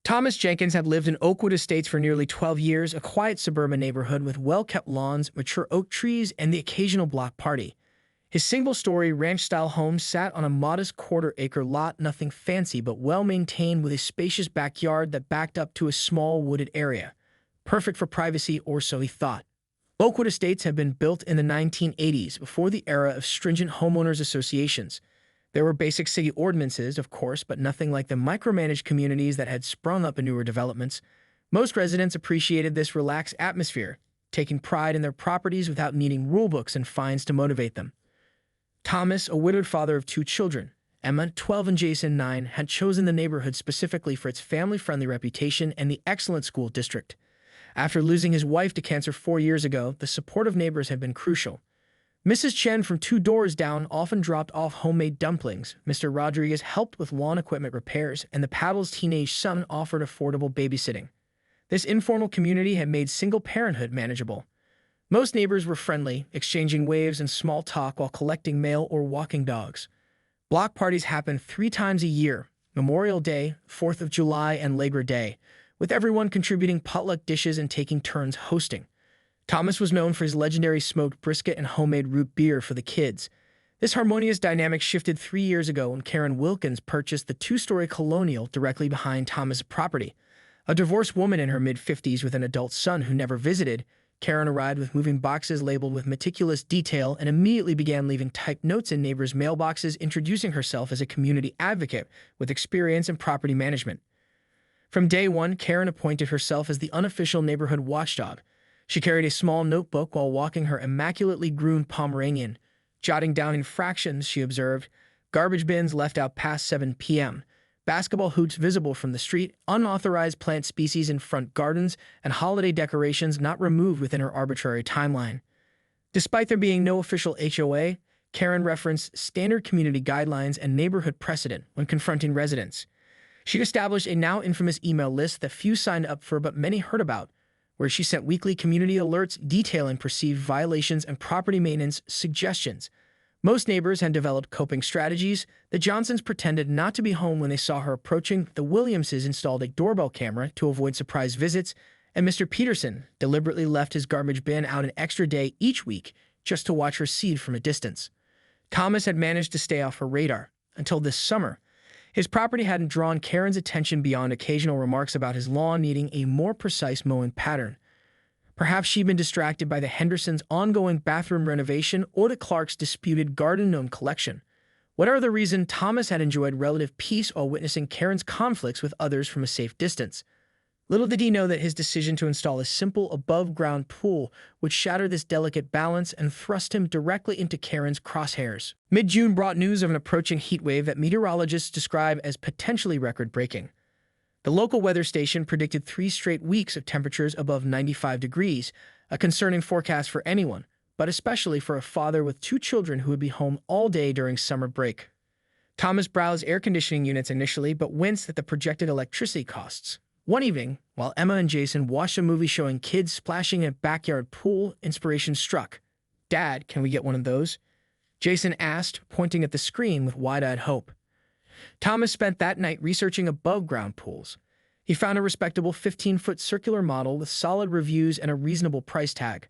Thomas Jenkins had lived in Oakwood Estates for nearly 12 years, a quiet suburban neighborhood with well-kept lawns, mature oak trees, and the occasional block party. His single-story ranch-style home sat on a modest quarter-acre lot, nothing fancy but well-maintained, with a spacious backyard that backed up to a small wooded area. Perfect for privacy, or so he thought. Oakwood Estates had been built in the 1980s, before the era of stringent homeowners associations. There were basic city ordinances, of course, but nothing like the micromanaged communities that had sprung up in newer developments. Most residents appreciated this relaxed atmosphere, taking pride in their properties without needing rulebooks and fines to motivate them. Thomas, a widowed father of 2 children, Emma, 12, and Jason, 9, had chosen the neighborhood specifically for its family-friendly reputation and the excellent school district. After losing his wife to cancer 4 years ago, the support of neighbors had been crucial. Mrs. Chen from 2 doors down often dropped off homemade dumplings. Mr. Rodriguez helped with lawn equipment repairs, and the Paddle's teenage son offered affordable babysitting. This informal community had made single parenthood manageable. Most neighbors were friendly, exchanging waves and small talk while collecting mail or walking dogs. Block parties happened 3 times a year: Memorial Day, 4th of July, and Labor Day, with everyone contributing potluck dishes and taking turns hosting. Thomas was known for his legendary smoked brisket and homemade root beer for the kids. This harmonious dynamic shifted 3 years ago when Karen Wilkins purchased the 2-story colonial directly behind Thomas' property. A divorced woman in her mid-50s with an adult son who never visited, Karen arrived with moving boxes labeled with meticulous detail and immediately began leaving typed notes in neighbors' mailboxes, introducing herself as a community advocate with experience in property management. From day one, Karen appointed herself as the unofficial neighborhood watchdog. She carried a small notebook while walking her immaculately groomed Pomeranian, jotting down infractions she observed: garbage bins left out past 7 p.m., basketball hoops visible from the street, unauthorized plant species in front gardens, and holiday decorations not removed within her arbitrary timeline. Despite there being no official HOA, Karen referenced standard community guidelines and neighborhood precedent when confronting residents. She'd established a now infamous email list that few signed up for but many heard about, where she sent weekly community alerts detailing perceived violations and property maintenance suggestions. Most neighbors had developed coping strategies. The Johnsons pretended not to be home when they saw her approaching. The Williamses installed a doorbell camera to avoid surprise visits, and Mr. Peterson deliberately left his garbage bin out an extra day each week just to watch her seed from a distance. Thomas had managed to stay off her radar until this summer. His property hadn't drawn Karen's attention beyond occasional remarks about his lawn needing a more precise mowing pattern. Perhaps she'd been distracted by the Hendersons' ongoing bathroom renovation or the Clarks' disputed garden gnome collection. Whatever the reason, Thomas had enjoyed relative peace while witnessing Karen's conflicts with others from a safe distance. Little did he know that his decision to install a simple above-ground pool would shatter this delicate balance and thrust him directly into Karen's crosshairs. Mid-June brought news of an approaching heat wave that meteorologists describe as potentially record-breaking. The local weather station predicted 3 straight weeks of temperatures above 95 degrees, a concerning forecast for anyone, but especially for a father with 2 children who would be home all day during summer break. Thomas browsed air conditioning units initially, but winced at the projected electricity costs. One evening, while Emma and Jason watched a movie showing kids splashing in a backyard pool, inspiration struck. "Dad, can we get one of those?" Jason asked, pointing at the screen with wide-eyed hope. Thomas spent that night researching above-ground pools. He found a respectable 15-foot circular model with solid reviews and a reasonable price tag.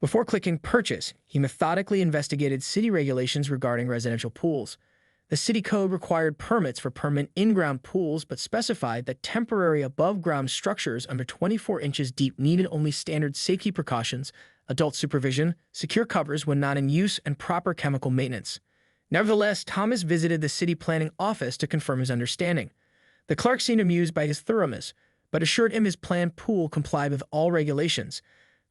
Before clicking purchase, he methodically investigated city regulations regarding residential pools. The city code required permits for permanent in-ground pools, but specified that temporary above-ground structures under 24 inches deep needed only standard safety precautions, adult supervision, secure covers when not in use, and proper chemical maintenance. Nevertheless, Thomas visited the city planning office to confirm his understanding. The clerk seemed amused by his thoroughness, but assured him his planned pool complied with all regulations.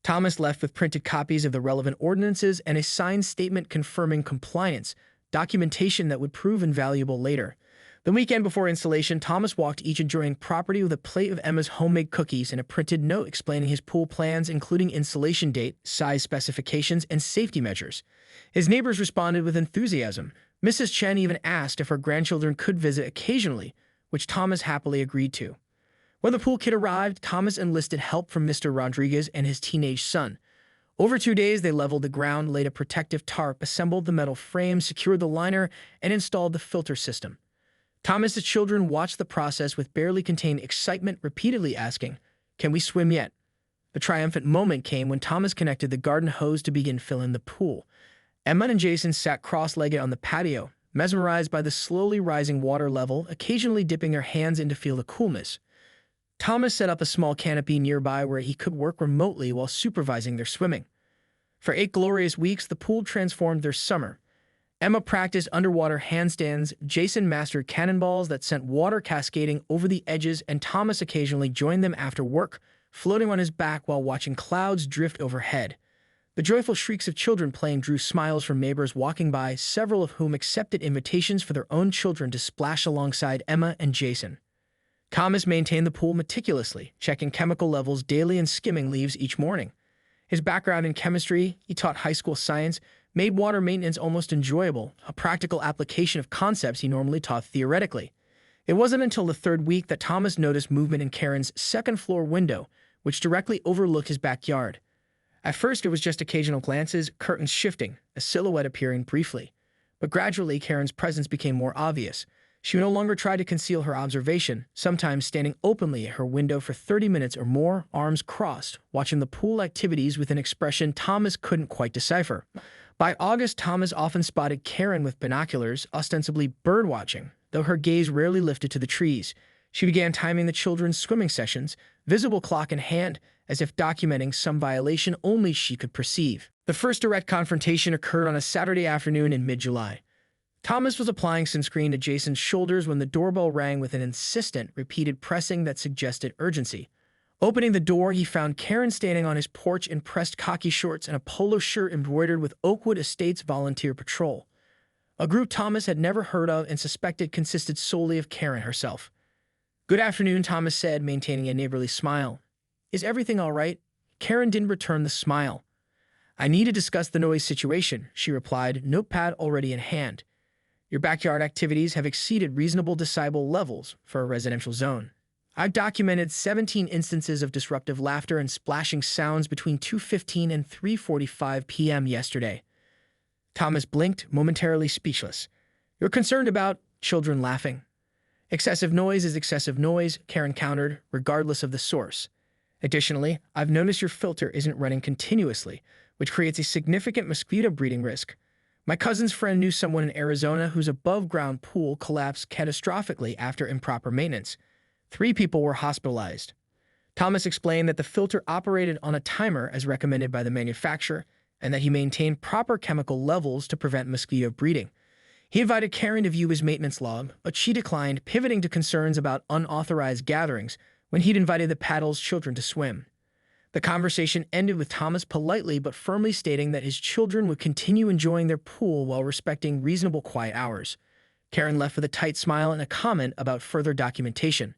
Thomas left with printed copies of the relevant ordinances and a signed statement confirming compliance, documentation that would prove invaluable later. The weekend before installation, Thomas walked each adjoining property with a plate of Emma's homemade cookies and a printed note explaining his pool plans, including installation date, size specifications, and safety measures. His neighbors responded with enthusiasm. Mrs. Chen even asked if her grandchildren could visit occasionally, which Thomas happily agreed to. When the pool kit arrived, Thomas enlisted help from Mr. Rodriguez and his teenage son. Over 2 days, they leveled the ground, laid a protective tarp, assembled the metal frame, secured the liner, and installed the filter system. Thomas's children watched the process with barely contained excitement, repeatedly asking, "Can we swim yet?" The triumphant moment came when Thomas connected the garden hose to begin filling the pool. Emma and Jason sat cross-legged on the patio, mesmerized by the slowly rising water level, occasionally dipping their hands in to feel the coolness. Thomas set up a small canopy nearby where he could work remotely while supervising their swimming. For 8 glorious weeks, the pool transformed their summer. Emma practiced underwater handstands, Jason mastered cannonballs that sent water cascading over the edges, and Thomas occasionally joined them after work, floating on his back while watching clouds drift overhead. The joyful shrieks of children playing drew smiles from neighbors walking by, several of whom accepted invitations for their own children to splash alongside Emma and Jason. Thomas maintained the pool meticulously, checking chemical levels daily and skimming leaves each morning. His background in chemistry, he taught high school science, made water maintenance almost enjoyable, a practical application of concepts he normally taught theoretically. It wasn't until the 3rd week that Thomas noticed movement in Karen's second-floor window, which directly overlooked his backyard. At first, it was just occasional glances, curtains shifting, a silhouette appearing briefly. But gradually, Karen's presence became more obvious. She no longer tried to conceal her observation, sometimes standing openly at her window for 30 minutes or more, arms crossed, watching the pool activities with an expression Thomas couldn't quite decipher. By August, Thomas often spotted Karen with binoculars, ostensibly birdwatching, though her gaze rarely lifted to the trees. She began timing the children's swimming sessions, visible clock in hand, as if documenting some violation only she could perceive. The first direct confrontation occurred on a Saturday afternoon in mid-July. Thomas was applying sunscreen to Jason's shoulders when the doorbell rang with an insistent, repeated pressing that suggested urgency. Opening the door, he found Karen standing on his porch in pressed khaki shorts and a polo shirt embroidered with Oakwood Estates Volunteer Patrol. A group Thomas had never heard of and suspected consisted solely of Karen herself. "Good afternoon," Thomas said, maintaining a neighborly smile. "Is everything all right?" Karen didn't return the smile. "I need to discuss the noise situation," she replied, notepad already in hand. "Your backyard activities have exceeded reasonable decibel levels for a residential zone. I've documented 17 instances of disruptive laughter and splashing sounds between 2:15 and 3:45 p.m. yesterday." Thomas blinked, momentarily speechless. "You're concerned about children laughing?" "Excessive noise is excessive noise," Karen countered, regardless of the source. "Additionally, I've noticed your filter isn't running continuously, which creates a significant mosquito breeding risk. My cousin's friend knew someone in Arizona whose above-ground pool collapsed catastrophically after improper maintenance. 3 people were hospitalized." Thomas explained that the filter operated on a timer as recommended by the manufacturer and that he maintained proper chemical levels to prevent mosquito breeding. He invited Karen to view his maintenance log, but she declined, pivoting to concerns about unauthorized gatherings when he'd invited the Paddle's children to swim. The conversation ended with Thomas politely but firmly stating that his children would continue enjoying their pool while respecting reasonable quiet hours. Karen left with a tight smile and a comment about further documentation.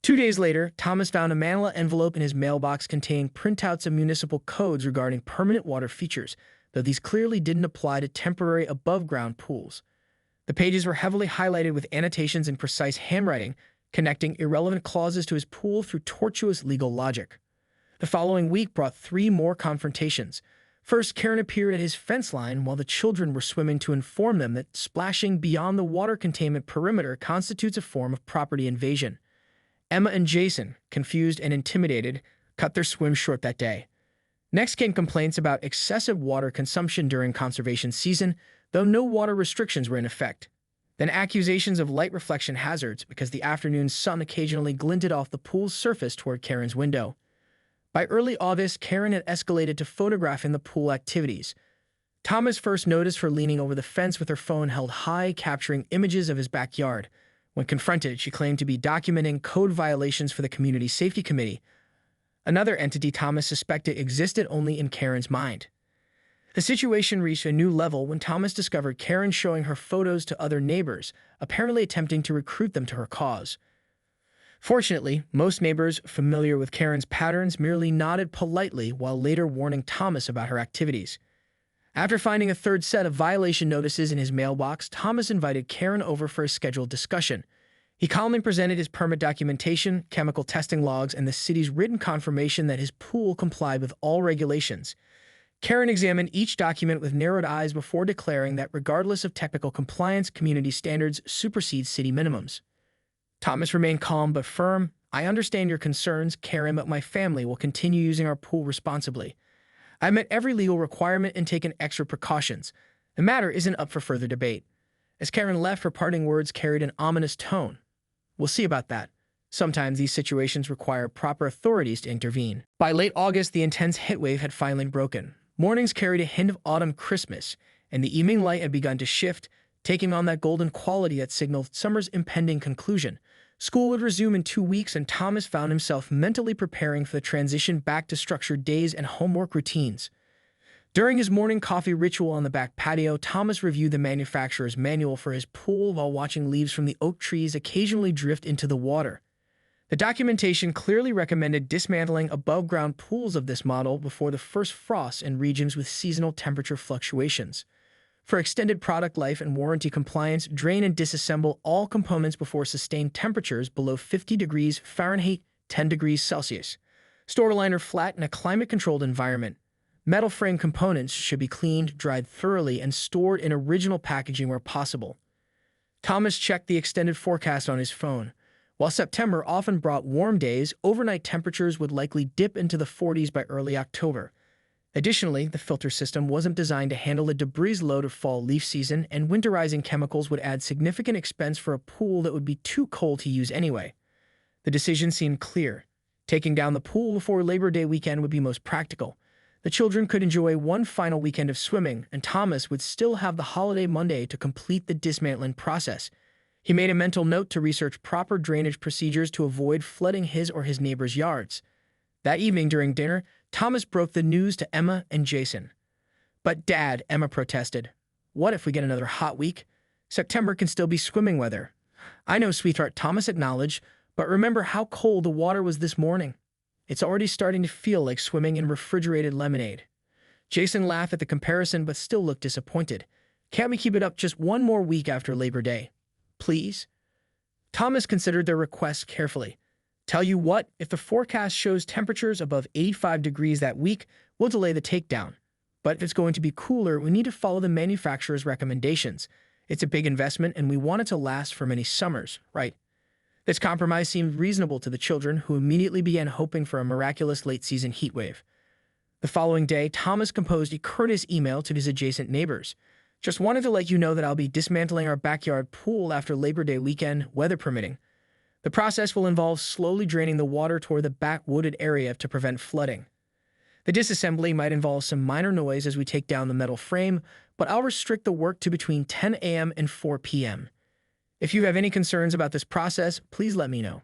2 days later, Thomas found a manila envelope in his mailbox containing printouts of municipal codes regarding permanent water features, though these clearly didn't apply to temporary above-ground pools. The pages were heavily highlighted with annotations in precise handwriting, connecting irrelevant clauses to his pool through tortuous legal logic. The following week brought 3 more confrontations. First, Karen appeared at his fence line while the children were swimming to inform them that splashing beyond the water containment perimeter constitutes a form of property invasion. Emma and Jason, confused and intimidated, cut their swim short that day. Next came complaints about excessive water consumption during conservation season, though no water restrictions were in effect. Then accusations of light reflection hazards because the afternoon sun occasionally glinted off the pool's surface toward Karen's window. By early August, Karen had escalated to photographing the pool activities. Thomas first noticed her leaning over the fence with her phone held high, capturing images of his backyard. When confronted, she claimed to be documenting code violations for the Community Safety Committee, another entity Thomas suspected existed only in Karen's mind. The situation reached a new level when Thomas discovered Karen showing her photos to other neighbors, apparently attempting to recruit them to her cause. Fortunately, most neighbors familiar with Karen's patterns merely nodded politely while later warning Thomas about her activities. After finding a 3rd set of violation notices in his mailbox, Thomas invited Karen over for a scheduled discussion. He calmly presented his permit documentation, chemical testing logs, and the city's written confirmation that his pool complied with all regulations. Karen examined each document with narrowed eyes before declaring that regardless of technical compliance, community standards supersede city minimums. Thomas remained calm but firm. "I understand your concerns, Karen, but my family will continue using our pool responsibly. I met every legal requirement and taken extra precautions. The matter isn't up for further debate." As Karen left, her parting words carried an ominous tone. "We'll see about that. Sometimes these situations require proper authorities to intervene." By late August, the intense heatwave had finally broken. Mornings carried a hint of autumn Christmas, and the evening light had begun to shift, taking on that golden quality that signaled summer's impending conclusion. School would resume in 2 weeks, and Thomas found himself mentally preparing for the transition back to structured days and homework routines. During his morning coffee ritual on the back patio, Thomas reviewed the manufacturer's manual for his pool while watching leaves from the oak trees occasionally drift into the water. The documentation clearly recommended dismantling above-ground pools of this model before the first frosts in regions with seasonal temperature fluctuations. For extended product life and warranty compliance, drain and disassemble all components before sustained temperatures below 50 degrees Fahrenheit, 10 degrees Celsius. Store liner flat in a climate-controlled environment. Metal frame components should be cleaned, dried thoroughly, and stored in original packaging where possible. Thomas checked the extended forecast on his phone. While September often brought warm days, overnight temperatures would likely dip into the 40s by early October. Additionally, the filter system wasn't designed to handle the debris load of fall leaf season, and winterizing chemicals would add significant expense for a pool that would be too cold to use anyway. The decision seemed clear. Taking down the pool before Labor Day weekend would be most practical. The children could enjoy one final weekend of swimming, and Thomas would still have the holiday Monday to complete the dismantling process. He made a mental note to research proper drainage procedures to avoid flooding his or his neighbors' yards. That evening during dinner, Thomas broke the news to Emma and Jason. "But Dad," Emma protested, "what if we get another hot week? September can still be swimming weather." "I know, sweetheart," Thomas acknowledged, "but remember how cold the water was this morning. It's already starting to feel like swimming in refrigerated lemonade." Jason laughed at the comparison but still looked disappointed. "Can't we keep it up just one more week after Labor Day? Please?" Thomas considered their request carefully. "Tell you what, if the forecast shows temperatures above 85 degrees that week, we'll delay the takedown. But if it's going to be cooler, we need to follow the manufacturer's recommendations. It's a big investment, and we want it to last for many summers, right?" This compromise seemed reasonable to the children, who immediately began hoping for a miraculous late-season heatwave. The following day, Thomas composed a courteous email to his adjacent neighbors. "Just wanted to let you know that I'll be dismantling our backyard pool after Labor Day weekend, weather permitting. The process will involve slowly draining the water toward the back wooded area to prevent flooding. The disassembly might involve some minor noise as we take down the metal frame, but I'll restrict the work to between 10 a.m. and 4 p.m. If you have any concerns about this process, please let me know."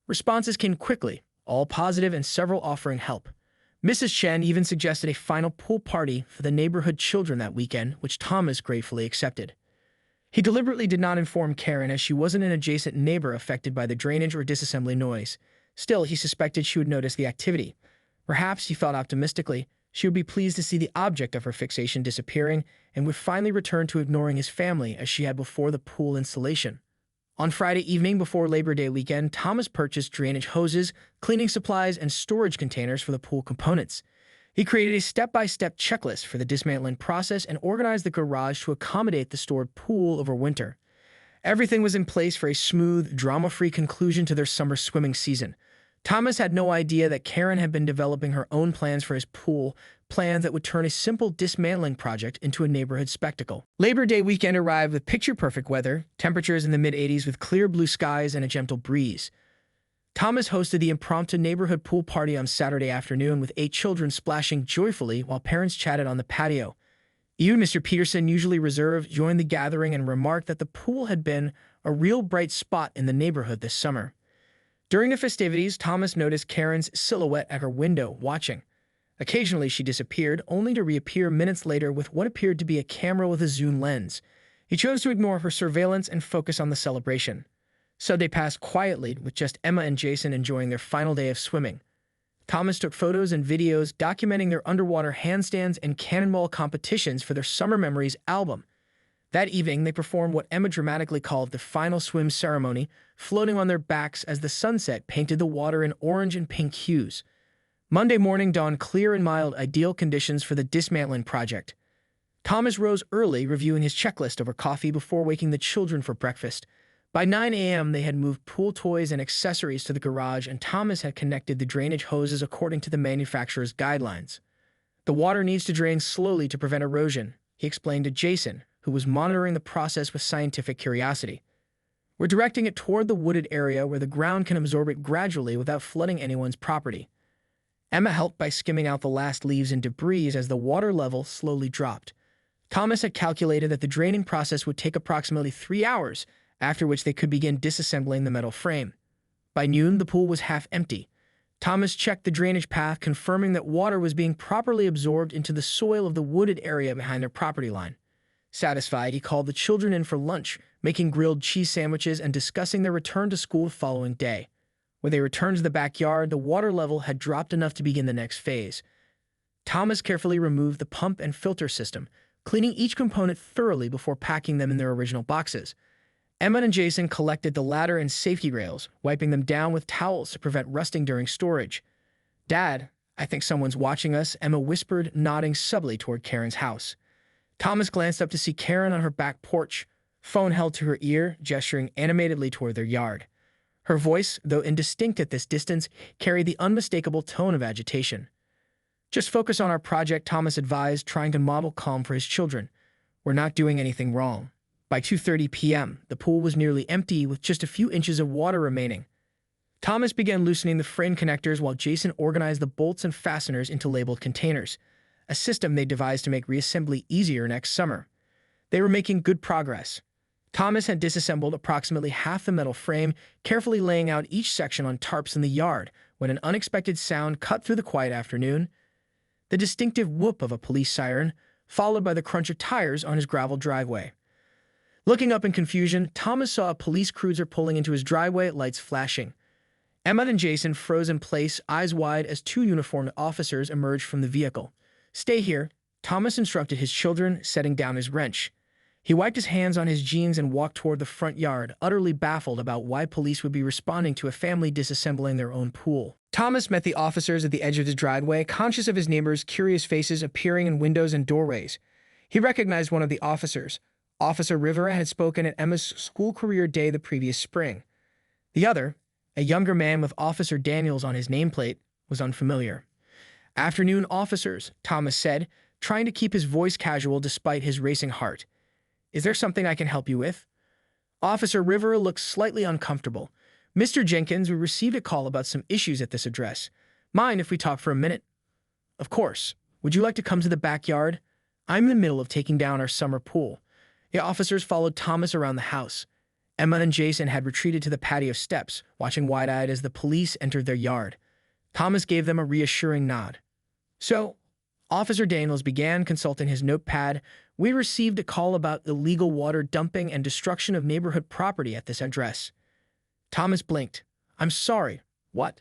Responses came quickly, all positive and several offering help. Mrs. Chen even suggested a final pool party for the neighborhood children that weekend, which Thomas gratefully accepted. He deliberately did not inform Karen, as she wasn't an adjacent neighbor affected by the drainage or disassembly noise. Still, he suspected she would notice the activity. Perhaps, he felt optimistically, she would be pleased to see the object of her fixation disappearing and would finally return to ignoring his family as she had before the pool installation. On Friday evening before Labor Day weekend, Thomas purchased drainage hoses, cleaning supplies, and storage containers for the pool components. He created a step-by-step checklist for the dismantling process and organized the garage to accommodate the stored pool over winter. Everything was in place for a smooth, drama-free conclusion to their summer swimming season. Thomas had no idea that Karen had been developing her own plans for his pool, plans that would turn a simple dismantling project into a neighborhood spectacle. Labor Day weekend arrived with picture-perfect weather, temperatures in the mid-80s with clear blue skies and a gentle breeze. Thomas hosted the impromptu neighborhood pool party on Saturday afternoon with 8 children splashing joyfully while parents chatted on the patio. Even Mr. Peterson, usually reserved, joined the gathering and remarked that the pool had been a real bright spot in the neighborhood this summer. During the festivities, Thomas noticed Karen's silhouette at her window, watching. Occasionally, she disappeared, only to reappear minutes later with what appeared to be a camera with a zoom lens. He chose to ignore her surveillance and focus on the celebration. Sunday passed quietly, with just Emma and Jason enjoying their final day of swimming. Thomas took photos and videos documenting their underwater handstands and cannonball competitions for their Summer Memories album. That evening, they performed what Emma dramatically called the final swim ceremony, floating on their backs as the sunset painted the water in orange and pink hues. Monday morning dawned clear and mild, ideal conditions for the dismantling project. Thomas rose early, reviewing his checklist over coffee before waking the children for breakfast. By 9 a.m., they had moved pool toys and accessories to the garage, and Thomas had connected the drainage hoses according to the manufacturer's guidelines. The water needs to drain slowly to prevent erosion, he explained to Jason, who was monitoring the process with scientific curiosity. We're directing it toward the wooded area where the ground can absorb it gradually without flooding anyone's property. Emma helped by skimming out the last leaves and debris as the water level slowly dropped. Thomas had calculated that the draining process would take approximately 3 hours, after which they could begin disassembling the metal frame. By noon, the pool was half empty. Thomas checked the drainage path, confirming that water was being properly absorbed into the soil of the wooded area behind their property line. Satisfied, he called the children in for lunch, making grilled cheese sandwiches and discussing their return to school the following day. When they returned to the backyard, the water level had dropped enough to begin the next phase. Thomas carefully removed the pump and filter system, cleaning each component thoroughly before packing them in their original boxes. Emma and Jason collected the ladder and safety rails, wiping them down with towels to prevent rusting during storage. "Dad, I think someone's watching us," Emma whispered, nodding subtly toward Karen's house. Thomas glanced up to see Karen on her back porch, phone held to her ear, gesturing animatedly toward their yard. Her voice, though indistinct at this distance, carried the unmistakable tone of agitation. "Just focus on our project," Thomas advised, trying to model calm for his children. "We're not doing anything wrong." By 2:30 p.m., the pool was nearly empty with just a few inches of water remaining. Thomas began loosening the frame connectors while Jason organized the bolts and fasteners into labeled containers, a system they devised to make reassembly easier next summer. They were making good progress. Thomas had disassembled approximately half the metal frame, carefully laying out each section on tarps in the yard, when an unexpected sound cut through the quiet afternoon. The distinctive whoop of a police siren, followed by the crunch of tires on his gravel driveway. Looking up in confusion, Thomas saw a police cruiser pulling into his driveway, lights flashing. Emma and Jason froze in place, eyes wide, as 2 uniformed officers emerged from the vehicle. "Stay here," Thomas instructed his children, setting down his wrench. He wiped his hands on his jeans and walked toward the front yard, utterly baffled about why police would be responding to a family disassembling their own pool. Thomas met the officers at the edge of his driveway, conscious of his neighbors' curious faces appearing in windows and doorways. He recognized one of the officers. Officer Rivera had spoken at Emma's school career day the previous spring. The other, a younger man with Officer Daniels on his nameplate, was unfamiliar. "Afternoon, officers," Thomas said, trying to keep his voice casual despite his racing heart. "Is there something I can help you with?" Officer Rivera looked slightly uncomfortable. "Mr. Jenkins, we received a call about some issues at this address. Mind if we talk for a minute?" "Of course. Would you like to come to the backyard? I'm in the middle of taking down our summer pool." The officers followed Thomas around the house. Emma and Jason had retreated to the patio steps, watching wide-eyed as the police entered their yard. Thomas gave them a reassuring nod. "So," Officer Daniels began, consulting his notepad, "we received a call about illegal water dumping and destruction of neighborhood property at this address." Thomas blinked. "I'm sorry. What?"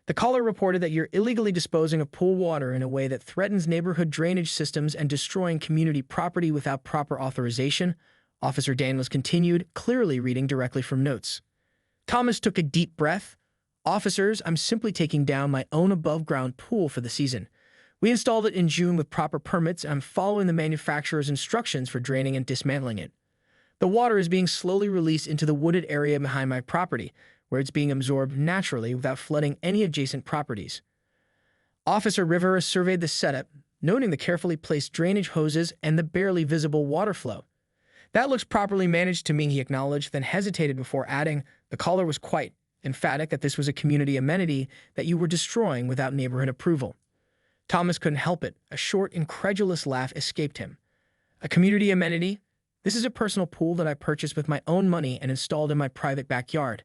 "The caller reported that you're illegally disposing of pool water in a way that threatens neighborhood drainage systems and destroying community property without proper authorization," Officer Daniels continued, clearly reading directly from notes. Thomas took a deep breath. "Officers, I'm simply taking down my own above-ground pool for the season. We installed it in June with proper permits, and I'm following the manufacturer's instructions for draining and dismantling it. The water is being slowly released into the wooded area behind my property, where it's being absorbed naturally without flooding any adjacent properties." Officer Rivera surveyed the setup, noting the carefully placed drainage hoses and the barely visible water flow. "That looks properly managed to me," he acknowledged, then hesitated before adding, "The caller was quite emphatic that this was a community amenity that you were destroying without neighborhood approval." Thomas couldn't help it. A short, incredulous laugh escaped him. "A community amenity? This is a personal pool that I purchased with my own money and installed in my private backyard.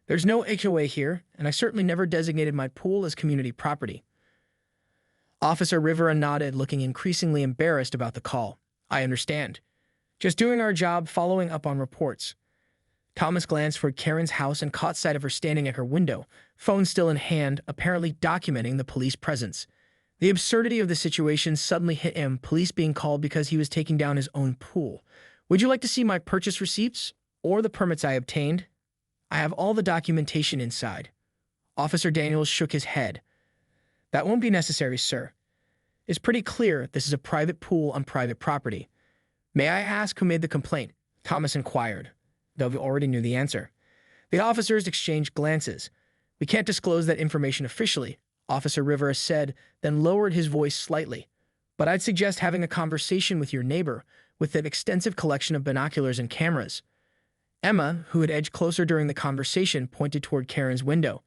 There's no HOA here, and I certainly never designated my pool as community property." Officer Rivera nodded, looking increasingly embarrassed about the call. "I understand. Just doing our job, following up on reports." Thomas glanced toward Karen's house and caught sight of her standing at her window, phone still in hand, apparently documenting the police presence. The absurdity of the situation suddenly hit him, police being called because he was taking down his own pool. "Would you like to see my purchase receipts? Or the permits I obtained? I have all the documentation inside." Officer Daniels shook his head. That won't be necessary, sir. It's pretty clear this is a private pool on private property. May I ask who made the complaint? Thomas inquired, though he already knew the answer. The officers exchanged glances. We can't disclose that information officially, Officer Rivera said, then lowered his voice slightly. But I'd suggest having a conversation with your neighbor with an extensive collection of binoculars and cameras. Emma, who had edged closer during the conversation, pointed toward Karen's window.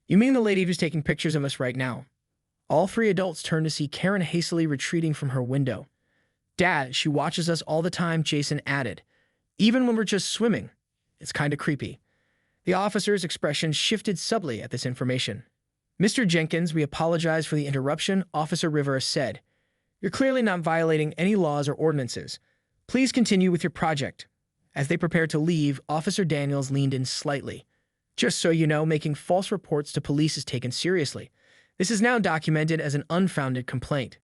You mean the lady who's taking pictures of us right now? All three adults turned to see Karen hastily retreating from her window. Dad, she watches us all the time, Jason added. Even when we're just swimming. It's kind of creepy. The officer's expression shifted subtly at this information. Mr. Jenkins, we apologize for the interruption, Officer Rivera said. You're clearly not violating any laws or ordinances. Please continue with your project. As they prepared to leave, Officer Daniels leaned in slightly. Just so you know, making false reports to police is taken seriously. This is now documented as an unfounded complaint.